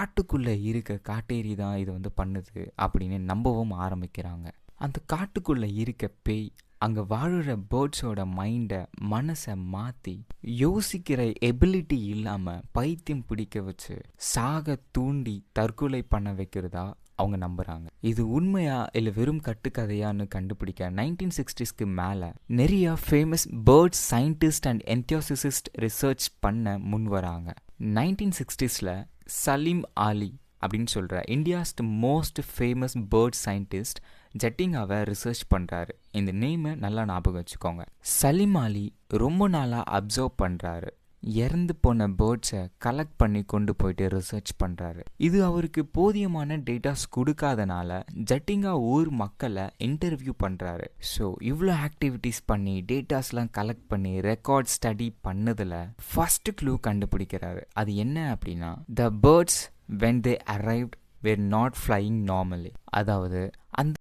காட்டுக்குள்ளே இருக்க காட்டேரி தான் இது வந்து பண்ணுது அப்படின்னு நம்பவும் ஆரம்பிக்கிறாங்க. அந்த காட்டுக்குள்ளே இருக்க பேய் அங்கே வாழுற பேர்ட்ஸோட மைண்டை மனசை மாற்றி யோசிக்கிற எபிலிட்டி இல்லாமல் பைத்தியம் பிடிக்க வச்சு சாக தூண்டி தற்கொலை பண்ண வைக்கிறதா அவங்க நம்புகிறாங்க. இது உண்மையா இல்லை வெறும் கட்டுக்கதையான்னு கண்டுபிடிக்க 1960ஸ்க்கு மேலே நிறைய famous bird scientist and enthusiast research பண்ண முன் வராங்க. 1960ஸ்ல சலீம் அலி அப்படின்னு சொல்கிற India's most famous bird scientist ஜட்டிங்காவை ரிசர்ச் பண்ணுறாரு. இந்த நேமை நல்லா ஞாபகம் வச்சுக்கோங்க. சலீம் அலி ரொம்ப நாளாக அப்சர்வ் பண்ணுறாரு. இறந்து போன பேர்ட்ஸை கலெக்ட் பண்ணி கொண்டு போயிட்டு ரிசர்ச் பண்ணுறாரு. இது அவருக்கு போதியமான டேட்டாஸ் கொடுக்காதனால ஜட்டிங்கா ஊர் மக்களை இன்டர்வியூ பண்ணுறாரு. ஸோ இவ்வளோ ஆக்டிவிட்டீஸ் பண்ணி டேட்டாஸ்லாம் கலெக்ட் பண்ணி ரெக்கார்ட் ஸ்டடி பண்ணதில் ஃபர்ஸ்ட் க்ளூ கண்டுபிடிக்கிறாரு. அது என்ன அப்படின்னா, த birds when they arrived were not flying normally. அதாவது அந்த